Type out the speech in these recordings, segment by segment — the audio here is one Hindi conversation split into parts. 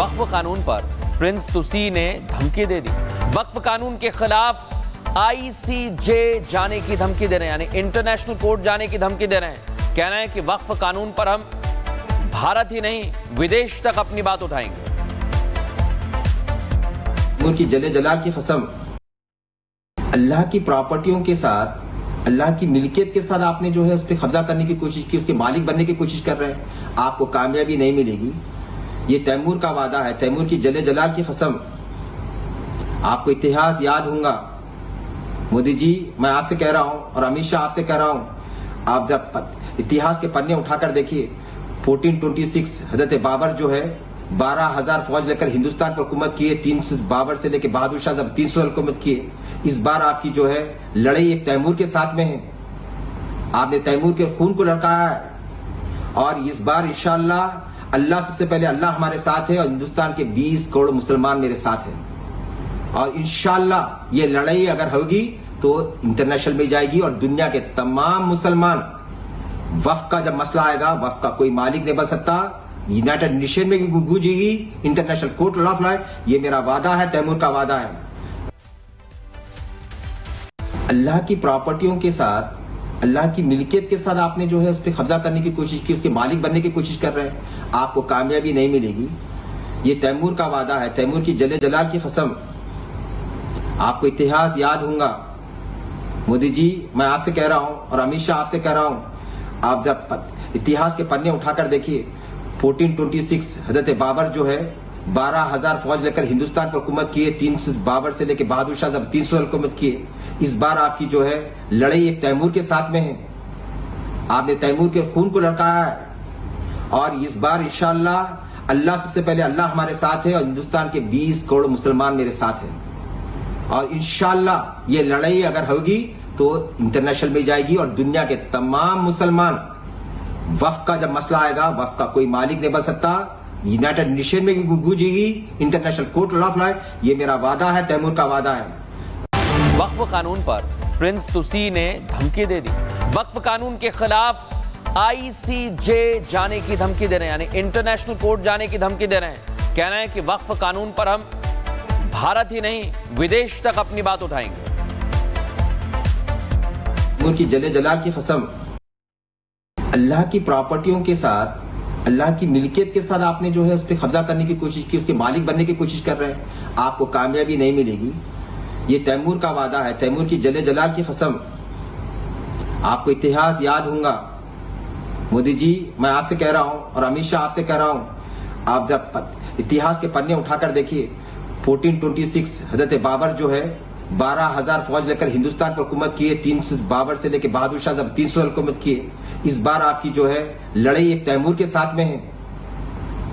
वक्फ कानून पर प्रिंस तुसी ने धमकी दे दी। वक्फ कानून के खिलाफ आईसीजे जाने की धमकी दे रहे हैं, यानी इंटरनेशनल कोर्ट जाने की धमकी दे रहे हैं। कहना है कि वक्फ कानून पर हम भारत ही नहीं विदेश तक अपनी बात उठाएंगे। उनकी जले जलाल की कसम, अल्लाह की प्रॉपर्टियों के साथ, अल्लाह की मिल्कियत के साथ आपने जो है उस पर कब्जा करने की कोशिश की, उसके मालिक बनने की कोशिश कर रहे हैं। आपको कामयाबी नहीं मिलेगी। ये तैमूर का वादा है। तैमूर की जले जलाल की कसम, आपको इतिहास याद होगा। मोदी जी, मैं आपसे कह रहा हूं और अमित शाह आपसे कह रहा हूं, आप जब इतिहास के पन्ने उठाकर देखिए, 1426 हजरत बाबर जो है 12,000 फौज लेकर हिंदुस्तान पर हुकूमत किए। 300 बाबर से लेकर बहादुर शाह जब 300 हुकूमत किए। इस बार आपकी जो है लड़ाई एक तैमूर के साथ में है। आपने तैमूर के खून को लड़काया है और इस बार इंशाअल्लाह अल्लाह, सबसे पहले अल्लाह हमारे साथ है और हिंदुस्तान के 20 करोड़ मुसलमान मेरे साथ हैं। और इंशाअल्लाह ये लड़ाई अगर होगी तो इंटरनेशनल में जाएगी और दुनिया के तमाम मुसलमान, वक्फ का जब मसला आएगा, वक्फ का कोई मालिक नहीं बन सकता, यूनाइटेड नेशन में भी गूंजेगी, इंटरनेशनल कोर्ट ऑफ लॉ। ये मेरा वादा है, तैमूर का वादा है। अल्लाह की प्रॉपर्टियों के साथ, अल्लाह की मिल्कियत के साथ आपने जो है उस पर कब्जा करने की कोशिश की, उसके मालिक बनने की कोशिश कर रहे हैं। आपको कामयाबी नहीं मिलेगी। ये तैमूर का वादा है। तैमूर की जले जलाल की कसम, आपको इतिहास याद होगा। मोदी जी, मैं आपसे कह रहा हूं और अमित शाह आपसे कह रहा हूं, आप जब इतिहास के पन्ने उठाकर देखिए, 1426 हजरत बाबर जो है 12,000 फौज लेकर हिंदुस्तान पर हुकूमत किए। 300 बाबर से लेकर बहादुर शाह जब 300 हुकूमत किए। इस बार आपकी जो है लड़ाई एक तैमूर के साथ में है। आपने तैमूर के खून को लड़काया है और इस बार इंशाअल्लाह अल्लाह, सबसे पहले अल्लाह हमारे साथ है और हिंदुस्तान के 20 करोड़ मुसलमान मेरे साथ हैं। और इंशाअल्लाह ये लड़ाई अगर होगी तो इंटरनेशनल में जाएगी और दुनिया के तमाम मुसलमान, वक्फ का जब मसला आएगा, वक्फ का कोई मालिक नहीं बन सकता, यूनाइटेड नेशन में भी गूंजेगी, इंटरनेशनल कोर्ट ऑफ लॉ। ये मेरा वादा है, तैमूर का वादा है। वक्फ कानून पर प्रिंस तुसी ने धमकी दे दी। वक्फ कानून के खिलाफ आईसीजे जाने की धमकी दे रहे हैं, यानी इंटरनेशनल कोर्ट जाने की धमकी दे रहे हैं। कहना है कि वक्फ कानून पर हम भारत ही नहीं विदेश तक अपनी बात उठाएंगे। उनकी जले जलाल की कसम, अल्लाह की प्रॉपर्टियों के साथ, अल्लाह की मिल्कियत के साथ आपने जो है उस पर कब्जा करने की कोशिश की, उसके मालिक बनने की कोशिश कर रहे हैं। आपको कामयाबी नहीं मिलेगी। ये तैमूर का वादा है। तैमूर की जले जलाल की कसम, आपको इतिहास याद होगा। मोदी जी, मैं आपसे कह रहा हूं और अमित शाह आपसे कह रहा हूं, आप जब इतिहास के पन्ने उठाकर देखिए, 1426 हजरत बाबर जो है 12,000 फौज लेकर हिंदुस्तान पर हुकूमत किए। 300 बाबर से लेकर बहादुर शाह जब 300 हुकूमत किए। इस बार आपकी जो है लड़ाई एक तैमूर के साथ में है।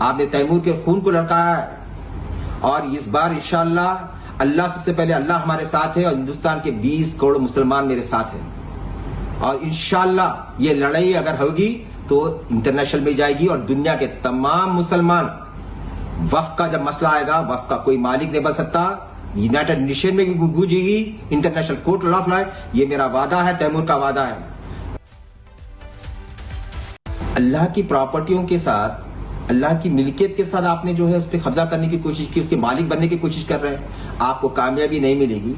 आपने तैमूर के खून को लड़काया है और इस बार इंशाअल्लाह अल्लाह, सबसे पहले अल्लाह हमारे साथ है और हिंदुस्तान के 20 करोड़ मुसलमान मेरे साथ हैं। और इंशाअल्लाह ये लड़ाई अगर होगी तो इंटरनेशनल में जाएगी और दुनिया के तमाम मुसलमान, वक्फ का जब मसला आएगा, वक्फ का कोई मालिक नहीं बन सकता, यूनाइटेड नेशन में भी गूंजेगी, इंटरनेशनल कोर्ट ऑफ लॉ। ये मेरा वादा है, तैमूर का वादा है। अल्लाह की प्रॉपर्टियों के साथ, अल्लाह की मिल्कियत के साथ आपने जो है उस पर कब्जा करने की कोशिश की, उसके मालिक बनने की कोशिश कर रहे हैं। आपको कामयाबी नहीं मिलेगी।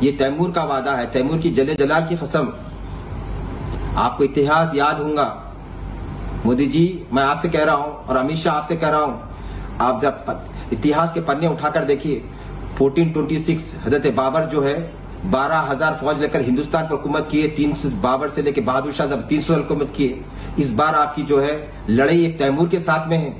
ये तैमूर का वादा है। तैमूर की जले जलाल की कसम, आपको इतिहास याद होगा। मोदी जी, मैं आपसे कह रहा हूं और अमित शाह आपसे कह रहा हूं, आप जब इतिहास के पन्ने उठाकर देखिए, 1426 हजरत बाबर जो है 12,000 फौज लेकर हिंदुस्तान पर हुकूमत किए। 300 बाबर से लेकर बहादुर शाह जब 300 हुकूमत किए। इस बार आपकी जो है लड़ाई एक तैमूर के साथ में है।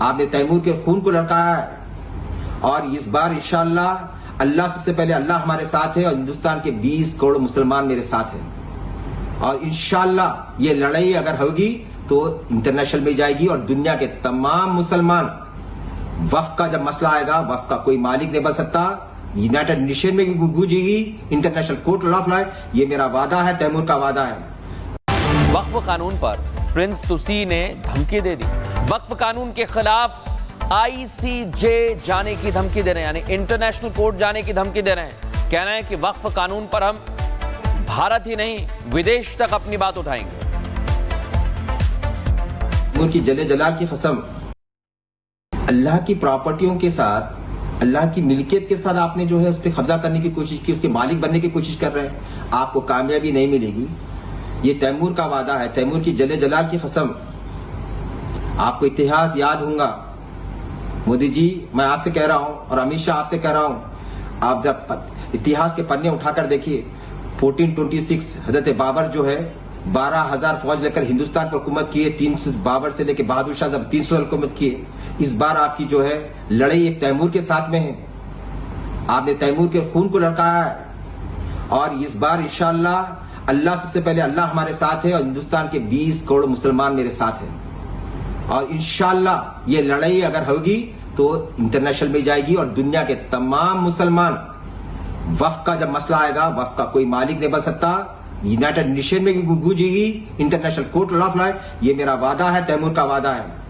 आपने तैमूर के खून को लड़काया है और इस बार इंशाअल्लाह अल्लाह, सबसे पहले अल्लाह हमारे साथ है और हिंदुस्तान के 20 करोड़ मुसलमान मेरे साथ हैं। और इंशाअल्लाह ये लड़ाई अगर होगी तो इंटरनेशनल में जाएगी और दुनिया के तमाम मुसलमान, वक्फ का जब मसला आएगा, वक्फ का कोई मालिक नहीं बन सकता, यूनाइटेड नेशन में भी गूंजेगी, इंटरनेशनल कोर्ट ऑफ लॉ। ये मेरा वादा है, तैमूर का वादा है। वक्फ कानून पर प्रिंस तुसी ने धमकी दे दी। वक्फ कानून के खिलाफ आईसीजे जाने की धमकी दे रहे हैं, यानी इंटरनेशनल कोर्ट जाने की धमकी दे रहे हैं। कहना है कि वक्फ कानून पर हम भारत ही नहीं विदेश तक अपनी बात उठाएंगे। उनकी जले जलाल की कसम, अल्लाह की प्रॉपर्टियों के साथ, अल्लाह की मिल्कियत के साथ आपने जो है उस पर कब्जा करने की कोशिश की, उसके मालिक बनने की कोशिश कर रहे हैं, आपको कामयाबी नहीं मिलेगी। ये तैमूर का वादा है, तैमूर की जले जलाल की कसम। आपको इतिहास याद होगा। मोदी जी, मैं आपसे कह रहा हूं और अमित शाह आपसे कह रहा हूं, आप जब इतिहास के पन्ने उठाकर देखिए, 1426 हजरत बाबर जो है 12,000 फौज लेकर हिंदुस्तान पर हुकूमत किए, 300 बाबर से लेकर बहादुर शाह जब 300 हुकूमत किए। इस बार आपकी जो है लड़ाई एक तैमूर के साथ में है। आपने तैमूर के खून को लड़काया है और इस बार इंशाअल्लाह अल्लाह, सबसे पहले अल्लाह हमारे साथ है और हिंदुस्तान के 20 करोड़ मुसलमान मेरे साथ हैं। और इंशाअल्लाह ये लड़ाई अगर होगी तो इंटरनेशनल में जाएगी और दुनिया के तमाम मुसलमान, वक्फ का जब मसला आएगा, वक्फ का कोई मालिक नहीं बन सकता, यूनाइटेड नेशन में भी गूंजेगी, इंटरनेशनल कोर्ट ऑफ लॉ। ये मेरा वादा है, तैमूर का वादा है।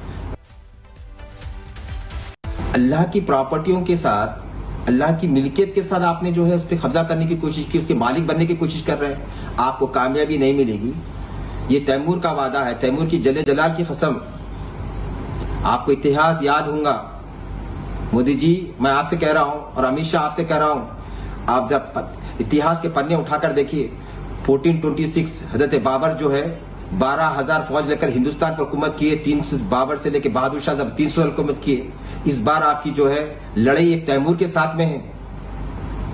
अल्लाह की प्रॉपर्टियों के साथ, अल्लाह की मिल्कियत के साथ आपने जो है उस पर कब्जा करने की कोशिश की, उसके मालिक बनने की कोशिश कर रहे हैं, आपको कामयाबी नहीं मिलेगी। ये तैमूर का वादा है, तैमूर की जले जलाल की कसम। आपको इतिहास याद होगा। मोदी जी, मैं आपसे कह रहा हूं और अमित शाह आपसे कह रहा हूं, आप जब इतिहास के पन्ने उठाकर देखिए, 1426 हजरत बाबर जो है 12,000 फौज लेकर हिंदुस्तान पर हुकूमत किए, 300 बाबर से लेकर बहादुर शाह जब 300 हुकूमत किए। इस बार आपकी जो है लड़ाई एक तैमूर के साथ में है।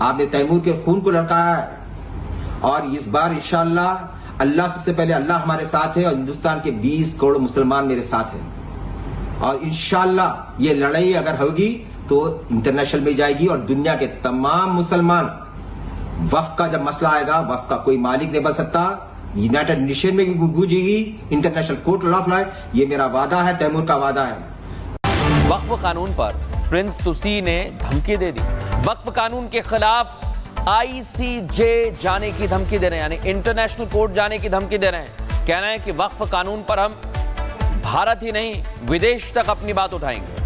आपने तैमूर के खून को लड़काया है और इस बार इंशाअल्लाह अल्लाह, सबसे पहले अल्लाह हमारे साथ है और हिंदुस्तान के 20 करोड़ मुसलमान मेरे साथ हैं। और इंशाअल्लाह ये लड़ाई अगर होगी तो इंटरनेशनल में जाएगी और दुनिया के तमाम मुसलमान, वक्फ का जब मसला आएगा, वक्फ का कोई मालिक नहीं बन सकता, यूनाइटेड नेशन में भी गूंजेगी, इंटरनेशनल कोर्ट ऑफ लॉ। ये मेरा वादा है, तैमूर का वादा है। वक्फ कानून पर प्रिंस तुसी ने धमकी दे दी। वक्फ कानून के खिलाफ ICJ जाने की धमकी दे रहे हैं, यानी इंटरनेशनल कोर्ट जाने की धमकी दे रहे हैं। कह रहे हैं कि वक्फ कानून पर हम भारत ही नहीं, विदेश तक अपनी बात उठाएंगे।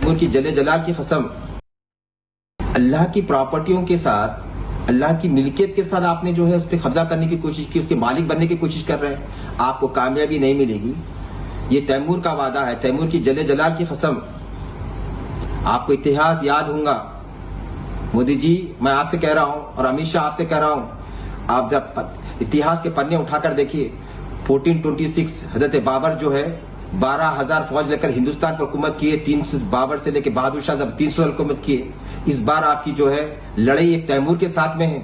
उनकी जले जलाल की कसम। अल्लाह की प्रॉपर्टियों के साथ, अल्लाह की मिल्कियत के साथ आपने जो है उस पर कब्जा करने की कोशिश की, उसके मालिक बनने की कोशिश कर रहे हैं, आपको कामयाबी नहीं मिलेगी। ये तैमूर का वादा है, तैमूर की जले जलाल की कसम। आपको इतिहास याद होगा। मोदी जी, मैं आपसे कह रहा हूं और अमित शाह आपसे कह रहा हूं, आप जब इतिहास के पन्ने उठाकर देखिए, 1426 हजरत बाबर जो है 12,000 फौज लेकर हिंदुस्तान पर हुकूमत किए, 300 बाबर से लेकर बहादुर शाह जब 300 हुकूमत किए। इस बार आपकी जो है लड़ाई एक तैमूर के साथ में है।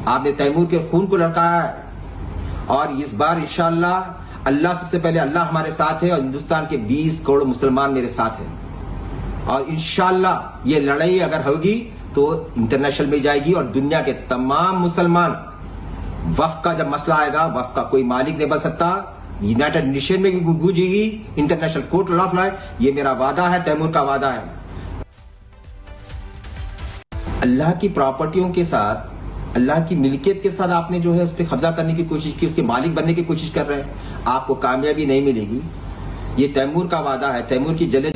आपने तैमूर के खून को लड़काया है और इस बार इंशाअल्लाह अल्लाह, सबसे पहले अल्लाह हमारे साथ है और हिंदुस्तान के 20 करोड़ मुसलमान मेरे साथ हैं। और इंशाअल्लाह ये लड़ाई अगर होगी तो इंटरनेशनल में जाएगी और दुनिया के तमाम मुसलमान, वक्फ का जब मसला आएगा, वक्फ का कोई मालिक नहीं बन सकता, यूनाइटेड नेशन में भी गूंजेगी, इंटरनेशनल कोर्ट ऑफ लॉ। ये मेरा वादा है, तैमूर का वादा है। अल्लाह की प्रॉपर्टियों के साथ, अल्लाह की मिल्कियत के साथ आपने जो है उस पर कब्जा करने की कोशिश की, उसके मालिक बनने की कोशिश कर रहे हैं, आपको कामयाबी नहीं मिलेगी। ये तैमूर का वादा है, तैमूर की जले